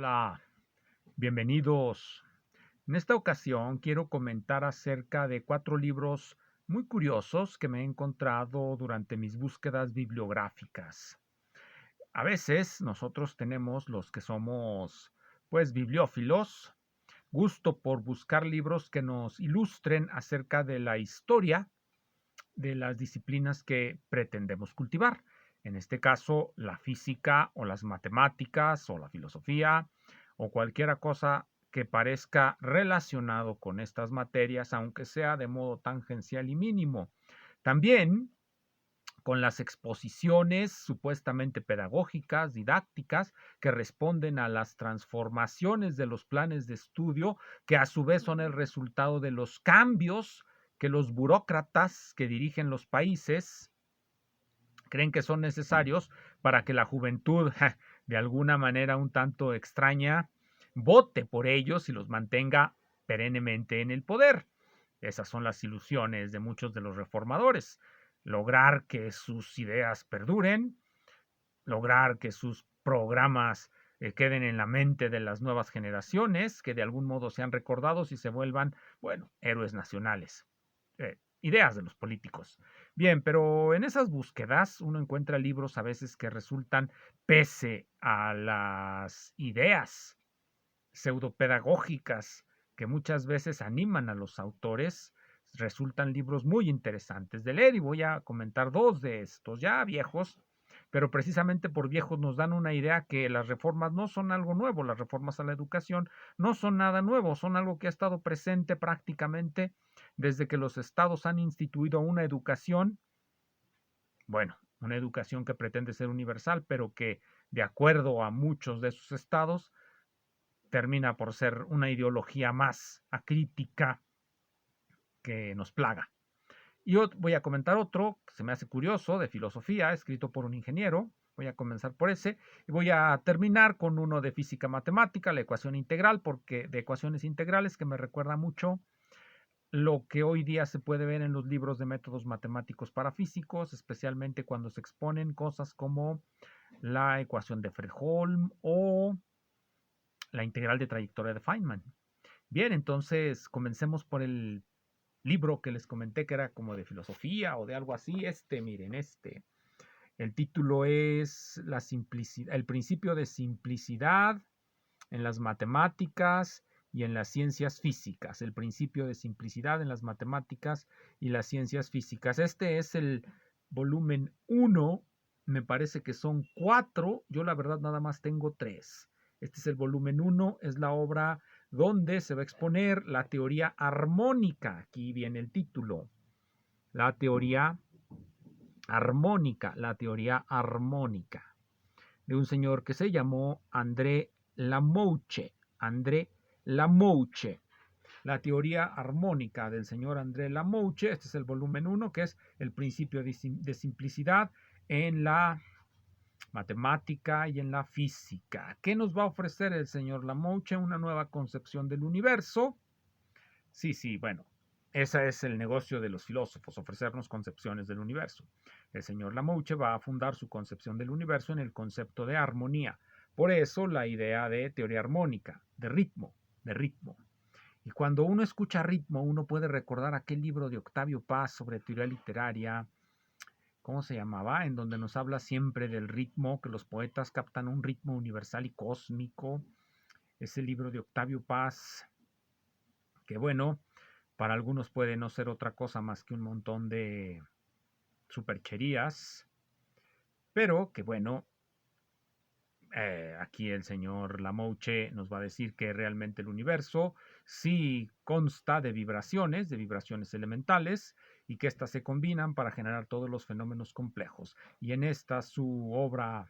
Hola, bienvenidos. En esta ocasión quiero comentar acerca de 4 libros muy curiosos que me he encontrado durante mis búsquedas bibliográficas. A veces nosotros tenemos los que somos, pues, bibliófilos, gusto por buscar libros que nos ilustren acerca de la historia de las disciplinas que pretendemos cultivar. En este caso, la física o las matemáticas o la filosofía o cualquier cosa que parezca relacionado con estas materias, aunque sea de modo tangencial y mínimo. También con las exposiciones supuestamente pedagógicas, didácticas, que responden a las transformaciones de los planes de estudio, que a su vez son el resultado de los cambios que los burócratas que dirigen los países creen que son necesarios para que la juventud, de alguna manera un tanto extraña, vote por ellos y los mantenga perennemente en el poder. Esas son las ilusiones de muchos de los reformadores. Lograr que sus ideas perduren, lograr que sus programas queden en la mente de las nuevas generaciones, que de algún modo sean recordados y se vuelvan, bueno, héroes nacionales. Ideas de los políticos. Bien, pero en esas búsquedas uno encuentra libros a veces que resultan, pese a las ideas pseudopedagógicas que muchas veces animan a los autores, resultan libros muy interesantes de leer y voy a comentar 2 de estos ya viejos, pero precisamente por viejos nos dan una idea que las reformas no son algo nuevo, las reformas a la educación no son nada nuevo, son algo que ha estado presente prácticamente desde que los estados han instituido una educación, bueno, una educación que pretende ser universal, pero que de acuerdo a muchos de sus estados termina por ser una ideología más acrítica que nos plaga. Y voy a comentar otro que se me hace curioso, de filosofía, escrito por un ingeniero. Voy a comenzar por ese y voy a terminar con uno de física matemática, la ecuación integral, porque de ecuaciones integrales que me recuerda mucho lo que hoy día se puede ver en los libros de métodos matemáticos para físicos, especialmente cuando se exponen cosas como la ecuación de Fredholm o la integral de trayectoria de Feynman. Bien, entonces comencemos por el libro que les comenté que era como de filosofía o de algo así. Miren, El título es la simplicidad, el principio de simplicidad en las matemáticas y en las ciencias físicas. El principio de simplicidad en las matemáticas y las ciencias físicas. Este es el volumen 1. Me parece que son 4. Yo la verdad nada más tengo 3. Este es el volumen 1. Es la obra donde se va a exponer la teoría armónica. Aquí viene el título. La teoría armónica. La teoría armónica. De un señor que se llamó André Lamouche. André Lamouche. La teoría armónica del señor André Lamouche. Este es el volumen 1, que es el principio de simplicidad en la matemática y en la física. ¿Qué nos va a ofrecer el señor Lamouche? Una nueva concepción del universo. Sí, bueno, ese es el negocio de los filósofos, ofrecernos concepciones del universo. El señor Lamouche va a fundar su concepción del universo en el concepto de armonía. Por eso la idea de teoría armónica, de ritmo, de ritmo. Y cuando uno escucha ritmo, uno puede recordar aquel libro de Octavio Paz sobre teoría literaria, ¿cómo se llamaba? En donde nos habla siempre del ritmo, que los poetas captan un ritmo universal y cósmico. Ese libro de Octavio Paz, que bueno, para algunos puede no ser otra cosa más que un montón de supercherías, pero que bueno, aquí el señor Lamouche nos va a decir que realmente el universo sí consta de vibraciones elementales, y que éstas se combinan para generar todos los fenómenos complejos. Y en esta su obra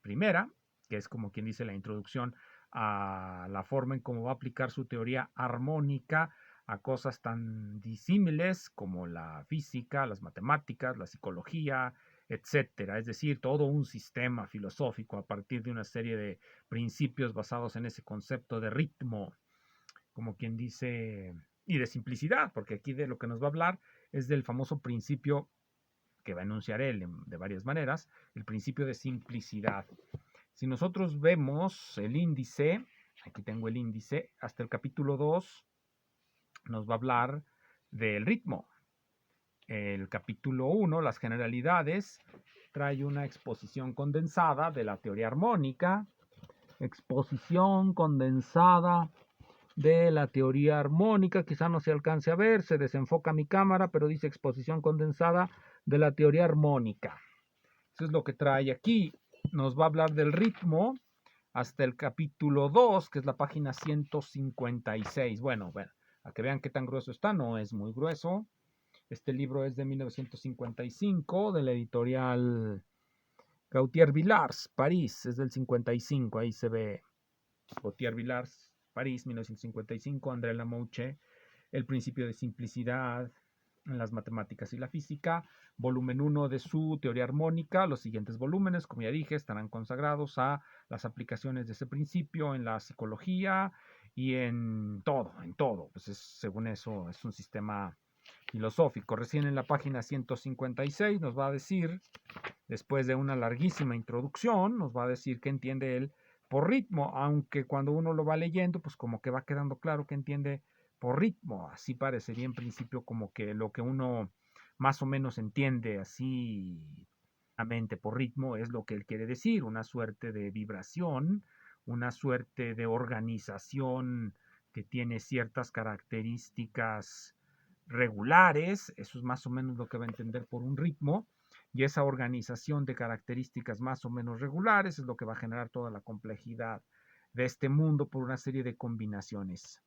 primera, que es como quien dice la introducción a la forma en cómo va a aplicar su teoría armónica a cosas tan disímiles como la física, las matemáticas, la psicología, etcétera. Es decir, todo un sistema filosófico a partir de una serie de principios basados en ese concepto de ritmo, como quien dice, y de simplicidad, porque aquí de lo que nos va a hablar es del famoso principio que va a enunciar él de varias maneras, el principio de simplicidad. Si nosotros vemos el índice, aquí tengo el índice, hasta el capítulo 2 nos va a hablar del ritmo. El capítulo 1, las generalidades, trae una exposición condensada de la teoría armónica. Exposición condensada de la teoría armónica, quizá no se alcance a ver, se desenfoca mi cámara, pero dice exposición condensada de la teoría armónica. Eso es lo que trae aquí. Nos va a hablar del ritmo hasta el capítulo 2, que es la página 156. Bueno, a que vean qué tan grueso está, no es muy grueso. Este libro es de 1955, de la editorial Gautier Villars, París, es del 55, ahí se ve Gautier Villars, París, 1955, André Lamouche, El principio de simplicidad en las matemáticas y la física, volumen 1 de su teoría armónica. Los siguientes volúmenes, como ya dije, estarán consagrados a las aplicaciones de ese principio en la psicología y en todo, Pues según eso, es un sistema filosófico. Recién en la página 156 nos va a decir, después de una larguísima introducción, nos va a decir qué entiende él por ritmo, aunque cuando uno lo va leyendo, pues como que va quedando claro que entiende por ritmo. Así parecería en principio como que lo que uno más o menos entiende así por ritmo es lo que él quiere decir, una suerte de vibración, una suerte de organización que tiene ciertas características regulares, eso es más o menos lo que va a entender por un ritmo, y esa organización de características más o menos regulares es lo que va a generar toda la complejidad de este mundo por una serie de combinaciones.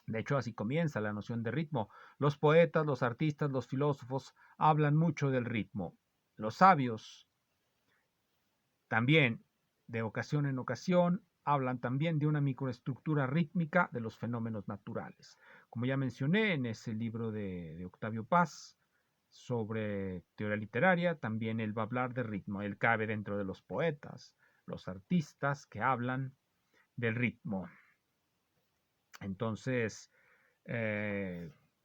De hecho, así comienza la noción de ritmo. Los poetas, los artistas, los filósofos hablan mucho del ritmo. Los sabios también, de ocasión en ocasión, hablan también de una microestructura rítmica de los fenómenos naturales. Como ya mencioné en ese libro de Octavio Paz sobre teoría literaria, también él va a hablar de ritmo. Él cabe dentro de los poetas, los artistas que hablan del ritmo. Entonces,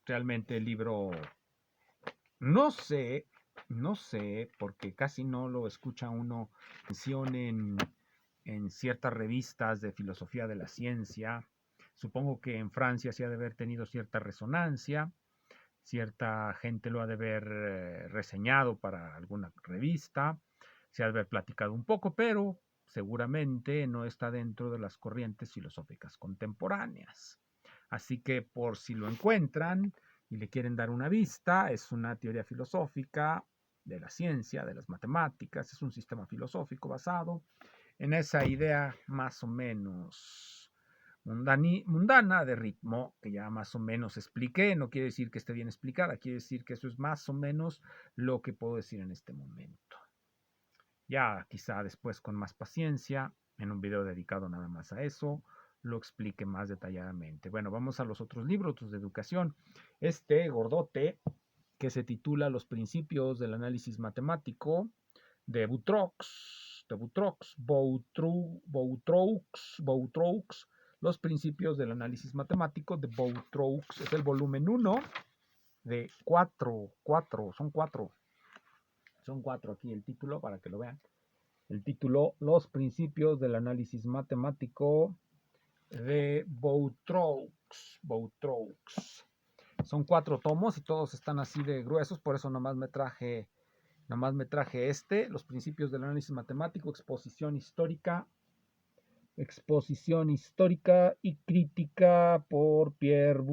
realmente el libro, no sé, porque casi no lo escucha uno en ciertas revistas de filosofía de la ciencia. Supongo que en Francia se ha de haber tenido cierta resonancia, cierta gente lo ha de haber reseñado para alguna revista, se ha de haber platicado un poco, pero seguramente no está dentro de las corrientes filosóficas contemporáneas. Así que por si lo encuentran y le quieren dar una vista, es una teoría filosófica de la ciencia, de las matemáticas, es un sistema filosófico basado en esa idea más o menos mundana de ritmo, que ya más o menos expliqué. No quiere decir que esté bien explicada, quiere decir que eso es más o menos lo que puedo decir en este momento. Ya quizá después con más paciencia, en un video dedicado nada más a eso, lo explique más detalladamente. Bueno, vamos a los otros libros de educación. Este gordote, que se titula Los principios del análisis matemático, de Boutroux, Los principios del análisis matemático de Boutroux. Es el volumen 1 de 4, son cuatro aquí el título para que lo vean. El título, Los principios del análisis matemático de Boutroux. Son 4 tomos y todos están así de gruesos, por eso nomás me traje este, Los principios del análisis matemático, exposición histórica y crítica por Pierre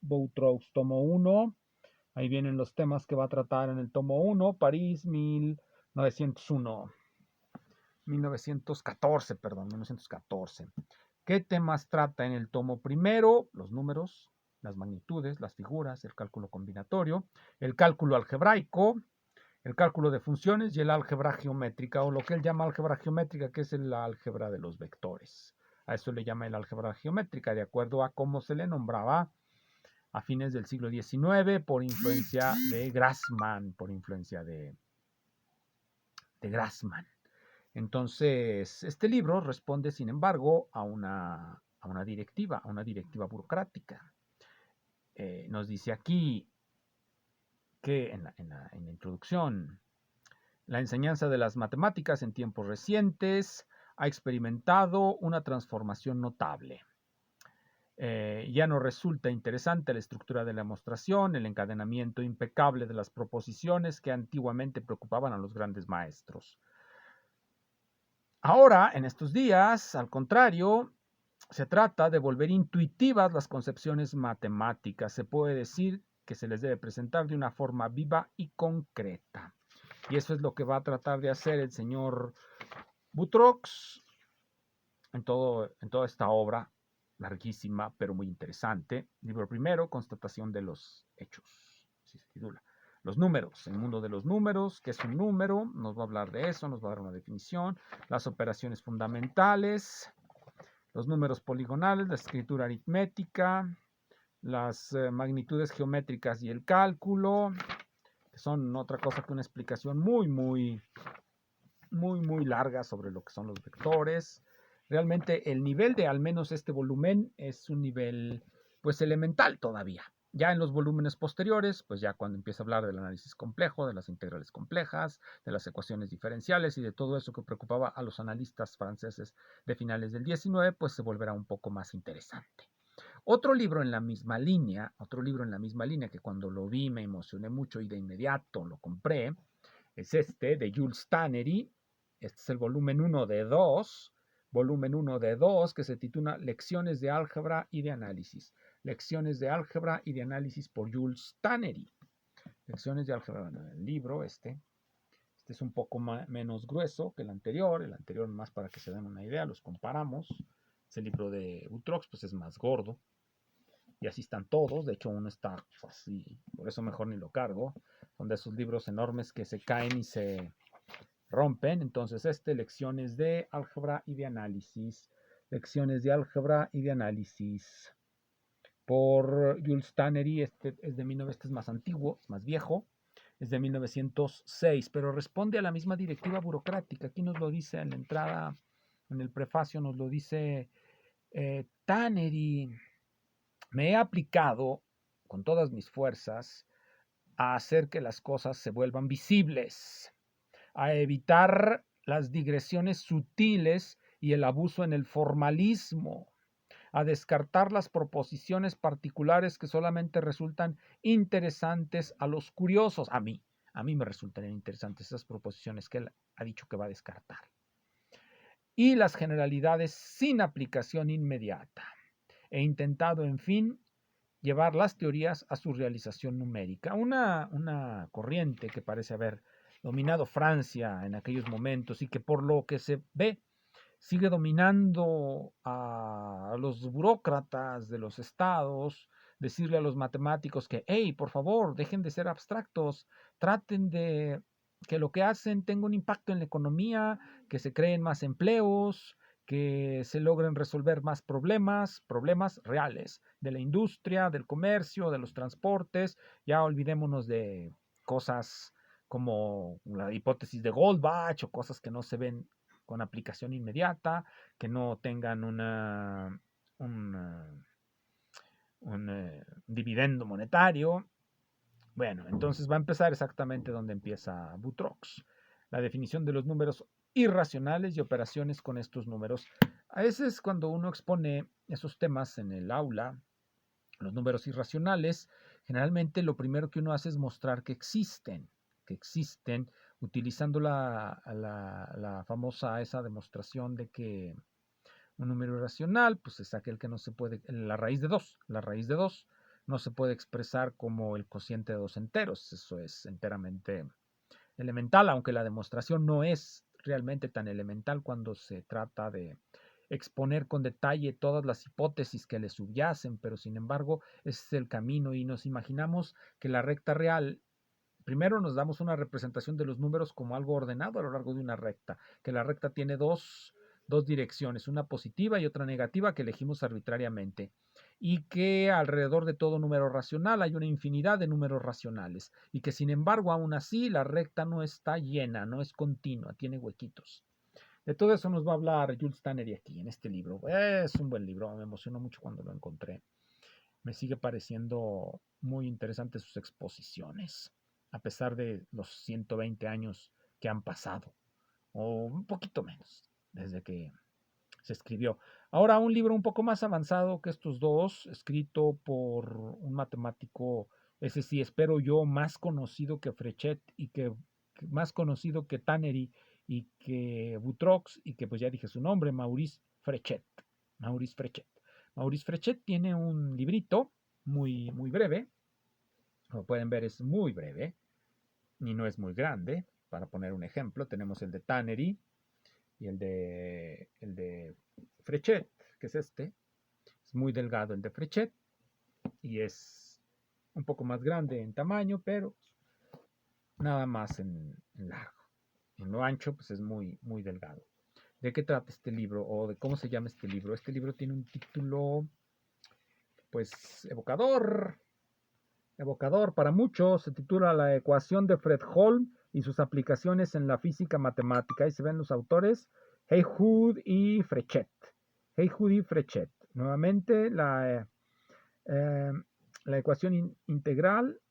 Boutroux. Tomo 1. Ahí vienen los temas que va a tratar en el tomo 1, París 1914. ¿Qué temas trata en el tomo primero? Los números, las magnitudes, las figuras, el cálculo combinatorio, el cálculo algebraico, el cálculo de funciones y el álgebra geométrica, o lo que él llama álgebra geométrica, que es la álgebra de los vectores. A eso le llama el álgebra geométrica, de acuerdo a cómo se le nombraba a fines del siglo XIX por influencia de Grassmann, Entonces, este libro responde, sin embargo, a una directiva burocrática. Nos dice aquí que en la introducción, La enseñanza de las matemáticas en tiempos recientes ha experimentado una transformación notable. Ya no resulta interesante la estructura de la demostración, el encadenamiento impecable de las proposiciones que antiguamente preocupaban a los grandes maestros. Ahora, en estos días, al contrario, se trata de volver intuitivas las concepciones matemáticas. Se puede decir que se les debe presentar de una forma viva y concreta. Y eso es lo que va a tratar de hacer el señor Boutroux en toda esta obra larguísima, pero muy interesante. Libro primero, Constatación de los Hechos. Así se titula. Los números, el mundo de los números, ¿qué es un número? Nos va a hablar de eso, nos va a dar una definición. Las operaciones fundamentales, los números poligonales, la escritura aritmética, las magnitudes geométricas y el cálculo, que son otra cosa que una explicación muy larga sobre lo que son los vectores. Realmente el nivel de al menos este volumen es un nivel pues elemental todavía. Ya en los volúmenes posteriores, pues ya cuando empieza a hablar del análisis complejo, de las integrales complejas, de las ecuaciones diferenciales y de todo eso que preocupaba a los analistas franceses de finales del 19, pues se volverá un poco más interesante. Otro libro en la misma línea, que cuando lo vi me emocioné mucho y de inmediato lo compré, es este de Jules Tannery. Este es el volumen 1 de 2, que se titula Lecciones de álgebra y de análisis. Lecciones de álgebra y de análisis por Jules Tannery. Lecciones de álgebra, el libro este es un poco menos grueso que el anterior más para que se den una idea, los comparamos. Ese libro de Boutroux pues es más gordo, y así están todos, de hecho uno está así, por eso mejor ni lo cargo, son de esos libros enormes que se caen y se rompen. Entonces lecciones de álgebra y de análisis, por Jules Tannery. Este es de 1900, este es más antiguo, es más viejo, es de 1906, pero responde a la misma directiva burocrática. Aquí nos lo dice en la entrada, en el prefacio nos lo dice Tannery. Me he aplicado con todas mis fuerzas a hacer que las cosas se vuelvan visibles, a evitar las digresiones sutiles y el abuso en el formalismo, a descartar las proposiciones particulares que solamente resultan interesantes a los curiosos. A mí me resultan interesantes esas proposiciones que él ha dicho que va a descartar. Y las generalidades sin aplicación inmediata. He intentado, en fin, llevar las teorías a su realización numérica. Una corriente que parece haber dominado Francia en aquellos momentos y que por lo que se ve sigue dominando a los burócratas de los estados, decirle a los matemáticos que, hey, por favor, dejen de ser abstractos, traten de que lo que hacen tenga un impacto en la economía, que se creen más empleos, que se logren resolver más problemas reales de la industria, del comercio, de los transportes. Ya olvidémonos de cosas como la hipótesis de Goldbach o cosas que no se ven con aplicación inmediata, que no tengan un dividendo monetario. Bueno, entonces va a empezar exactamente donde empieza Boutroux. La definición de los números irracionales y operaciones con estos números. A veces cuando uno expone esos temas en el aula, los números irracionales, generalmente lo primero que uno hace es mostrar que existen, utilizando la famosa esa demostración de que un número irracional pues es aquel que no se puede, la raíz de 2, no se puede expresar como el cociente de dos enteros. Eso es enteramente elemental, aunque la demostración no es realmente tan elemental cuando se trata de exponer con detalle todas las hipótesis que le subyacen, pero sin embargo ese es el camino y nos imaginamos que la recta real, primero nos damos una representación de los números como algo ordenado a lo largo de una recta, que la recta tiene dos direcciones, una positiva y otra negativa que elegimos arbitrariamente, y que alrededor de todo número racional hay una infinidad de números racionales, y que sin embargo aún así la recta no está llena, no es continua, tiene huequitos. De todo eso nos va a hablar Jules Tannery aquí en este libro. Es un buen libro, me emocionó mucho cuando lo encontré. Me sigue pareciendo muy interesante sus exposiciones, a pesar de los 120 años que han pasado, o un poquito menos, desde que se escribió. Ahora, un libro un poco más avanzado que estos dos, escrito por un matemático, ese sí espero yo, más conocido que Frechet y que más conocido que Tannery y que Boutroux, y que pues ya dije su nombre, Maurice Frechet. Maurice Frechet. Maurice Frechet tiene un librito muy breve, como pueden ver es muy breve y no es muy grande. Para poner un ejemplo, tenemos el de Tannery y el de Frechet, que es este. Es muy delgado el de Frechet y es un poco más grande en tamaño, pero nada más en largo. En lo ancho, pues es muy delgado. ¿De qué trata este libro o de cómo se llama este libro? Este libro tiene un título, pues, evocador para muchos. Se titula La ecuación de Fredholm y sus aplicaciones en la física matemática. Ahí se ven los autores, Hayhood y Frechet. Hayhood y Frechet. Nuevamente, la ecuación integral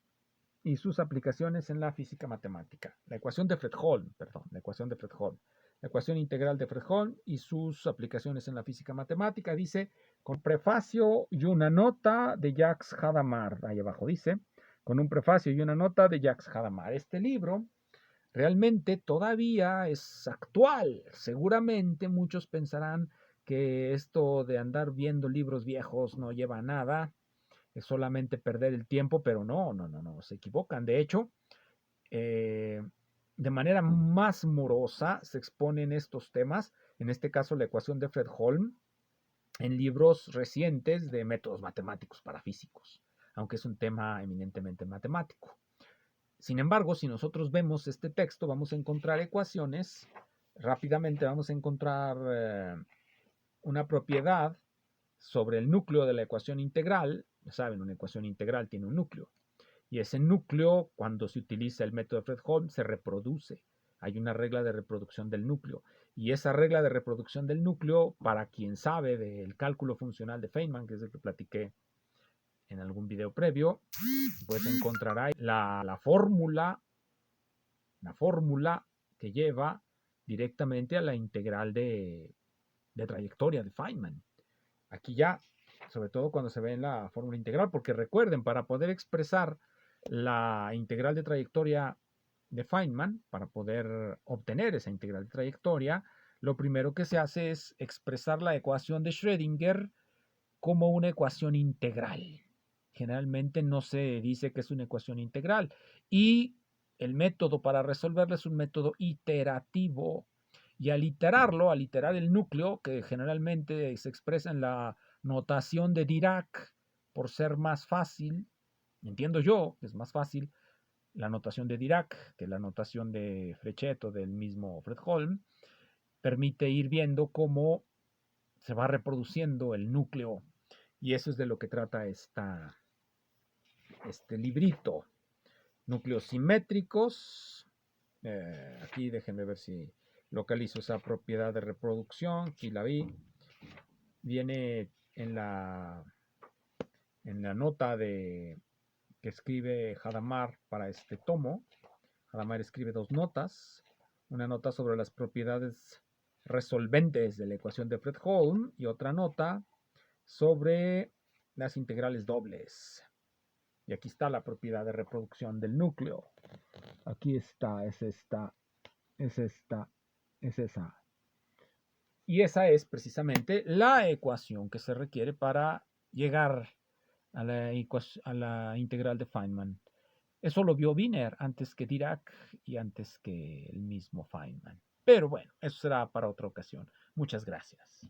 y sus aplicaciones en la física matemática. La ecuación de Fredholm, perdón, la ecuación de Fredholm. La ecuación integral de Fredholm y sus aplicaciones en la física matemática, dice, con prefacio y una nota de Jacques Hadamard. Ahí abajo dice, con un prefacio y una nota de Jacques Hadamard. Este libro realmente todavía es actual. Seguramente muchos pensarán que esto de andar viendo libros viejos no lleva a nada, es solamente perder el tiempo, pero no, se equivocan. De hecho, de manera más morosa se exponen estos temas, en este caso la ecuación de Fredholm, en libros recientes de métodos matemáticos para físicos, aunque es un tema eminentemente matemático. Sin embargo, si nosotros vemos este texto, vamos a encontrar ecuaciones, rápidamente vamos a encontrar una propiedad sobre el núcleo de la ecuación integral. Ya saben, una ecuación integral tiene un núcleo. Y ese núcleo, cuando se utiliza el método de Fredholm, se reproduce. Hay una regla de reproducción del núcleo. Y esa regla de reproducción del núcleo, para quien sabe del cálculo funcional de Feynman, que es el que platiqué en algún video previo, pues encontrará la fórmula que lleva directamente a la integral de trayectoria de Feynman. Aquí ya, sobre todo cuando se ve en la fórmula integral, porque recuerden, para poder expresar la integral de trayectoria de Feynman, para poder obtener esa integral de trayectoria, lo primero que se hace es expresar la ecuación de Schrödinger como una ecuación integral. Generalmente no se dice que es una ecuación integral. Y el método para resolverla es un método iterativo. Y al iterar el núcleo, que generalmente se expresa en la notación de Dirac, por ser más fácil, entiendo yo que es más fácil la notación de Dirac que la notación de Frechet o del mismo Fredholm, permite ir viendo cómo se va reproduciendo el núcleo. Y eso es de lo que trata este librito. Núcleos simétricos. Aquí déjenme ver si localizo esa propiedad de reproducción. Aquí la vi. Viene en la nota que escribe Hadamard para este tomo. Hadamard escribe dos notas. Una nota sobre las propiedades resolventes de la ecuación de Fredholm y otra nota sobre las integrales dobles. Y aquí está la propiedad de reproducción del núcleo. Aquí está, es esta, es esta, es esa. Y esa es precisamente la ecuación que se requiere para llegar a la integral de Feynman. Eso lo vio Wiener antes que Dirac y antes que el mismo Feynman. Pero bueno, eso será para otra ocasión. Muchas gracias.